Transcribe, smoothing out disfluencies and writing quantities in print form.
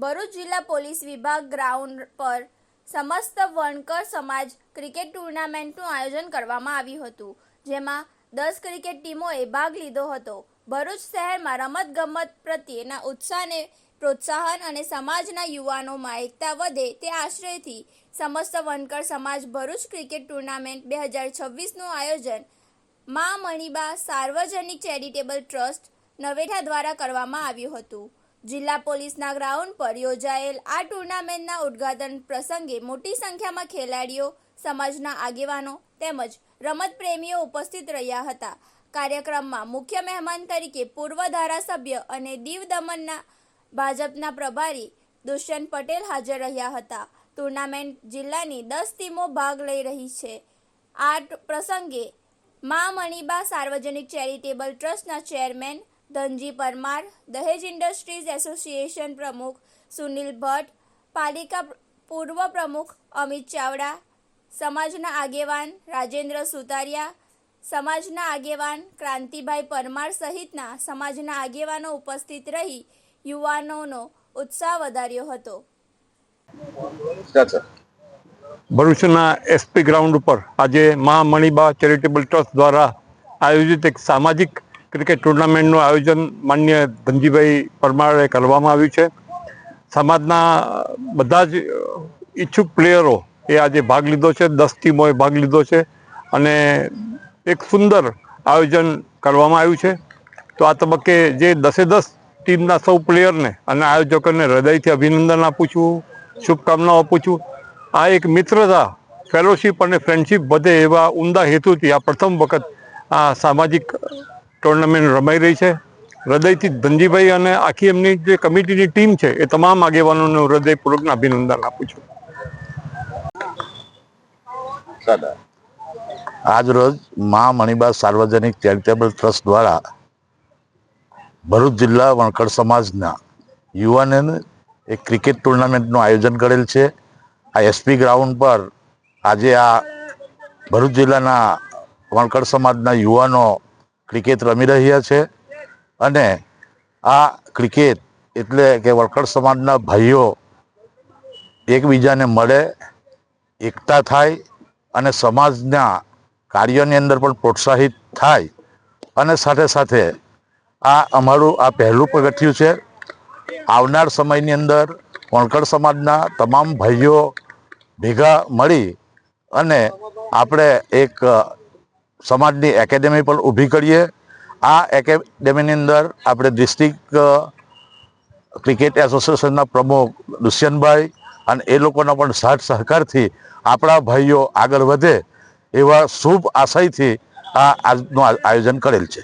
ભરૂચ જિલ્લા પોલીસ વિભાગ ગ્રાઉન્ડ પર સમસ્ત વણકર સમાજ ક્રિકેટ ટુર્નામેન્ટનું આયોજન કરવામાં આવ્યું હતું, જેમાં 10 ક્રિકેટ ટીમોએ ભાગ લીધો હતો. ભરૂચ શહેરમાં રમતગમત પ્રત્યેના ઉત્સાહને પ્રોત્સાહન અને સમાજના યુવાનોમાં એકતા વધે તે આશયથી સમસ્ત વણકર સમાજ ભરૂચ ક્રિકેટ ટુર્નામેન્ટ 2026નું આયોજન મા મણિબા સાર્વજનિક ચેરિટેબલ ટ્રસ્ટ નવેઠા દ્વારા કરવામાં આવ્યું હતું. જિલ્લા પોલીસના ગ્રાઉન્ડ પર યોજાયેલ આ ટુર્નામેન્ટના ઉદ્ઘાટન પ્રસંગે મોટી સંખ્યામાં ખેલાડીઓ, સમાજના આગેવાનો તેમજ રમતપ્રેમીઓ ઉપસ્થિત રહ્યા હતા. કાર્યક્રમમાં મુખ્ય મહેમાન તરીકે પૂર્વ ધારાસભ્ય અને દીવ દમણના ભાજપના પ્રભારી દુષ્યંત પટેલ હાજર રહ્યા હતા. ટુર્નામેન્ટ જિલ્લાની 10 ટીમો ભાગ લઈ રહી છે. આ પ્રસંગે મા મણિબા સાર્વજનિક ચેરિટેબલ ટ્રસ્ટના ચેરમેન ધનજી પરમાર, દહેજ ઇન્ડસ્ટ્રીઝ એસોસિએશન પ્રમુખ સુનિલ ભટ્ટ, પાલિકા પૂર્વ પ્રમુખ અમિત ચાવડા, સમાજના આગેવાન રાજેન્દ્ર સુતારિયા, સમાજના આગેવાન ક્રાંતિભાઈ પરમાર સહિતના સમાજના આગેવાનો ઉપસ્થિત રહી યુવાનોનો ઉત્સાહ વધાર્યો હતો. ભરૂચના એસપી ગ્રાઉન્ડ ઉપર આજે મા મણિબા ચેરિટેબલ ટ્રસ્ટ દ્વારા આયોજિત એક સામાજિક ક્રિકેટ ટુર્નામેન્ટનું આયોજન માનનીય ધનજીભાઈ પરમારે કરવામાં આવ્યું છે. સમાજના બધા જ ઈચ્છુક પ્લેયરો એ આજે ભાગ લીધો છે. 10 ટીમોએ ભાગ લીધો છે અને એક સુંદર આયોજન કરવામાં આવ્યું છે. તો આ તબક્કે જે 10 ટીમના સૌ પ્લેયરને અને આયોજકોને હૃદયથી અભિનંદન આપું છું, શુભકામનાઓ આપું છું. આ એક મિત્રતા, ફેલોશિપ અને ફ્રેન્ડશિપ વધે એવા ઉમદા હેતુથી આ પ્રથમ વખત આ સામાજિક ટુર્નામેન્ટ રમાઈ રહી છે. હૃદયથી ધનજીભાઈ અને આખી એમની જે કમિટીની ટીમ છે એ તમામ આગેવાનોને હૃદયપૂર્વકના અભિનંદન આપું છું. આજ રોજ મા મણિબા સાર્વજનિક ચેરિટેબલ ટ્રસ્ટ દ્વારા ભરૂચ જિલ્લા વણકર સમાજના યુવાનોને એક ક્રિકેટ ટુર્નામેન્ટનું આયોજન કરેલ છે. આ એસપી ગ્રાઉન્ડ પર આજે આ ભરૂચ જિલ્લાના વણકર સમાજના યુવાનો ક્રિકેટ રમી રહ્યા છે અને આ ક્રિકેટ એટલે કે વણકર સમાજના ભાઈઓ એકબીજાને મળે, એકતા થાય અને સમાજના કાર્યોની અંદર પણ પ્રોત્સાહિત થાય અને સાથે સાથે આ અમારું આ પહેલું પગથિયું છે. આવનાર સમયની અંદર વણકર સમાજના તમામ ભાઈઓ ભેગા મળી અને આપણે એક સમાજની એકેડેમી પણ ઊભી કરીએ. આ એકેડેમીની અંદર આપણે ડિસ્ટ્રિક્ટ ક્રિકેટ એસોસિએશનના પ્રમુખ દુષ્યંતભાઈ અને એ લોકોના પણ સાથ સહકારથી આપણા ભાઈઓ આગળ વધે એવા શુભ આશયથી આ આજનું આયોજન કરેલ છે.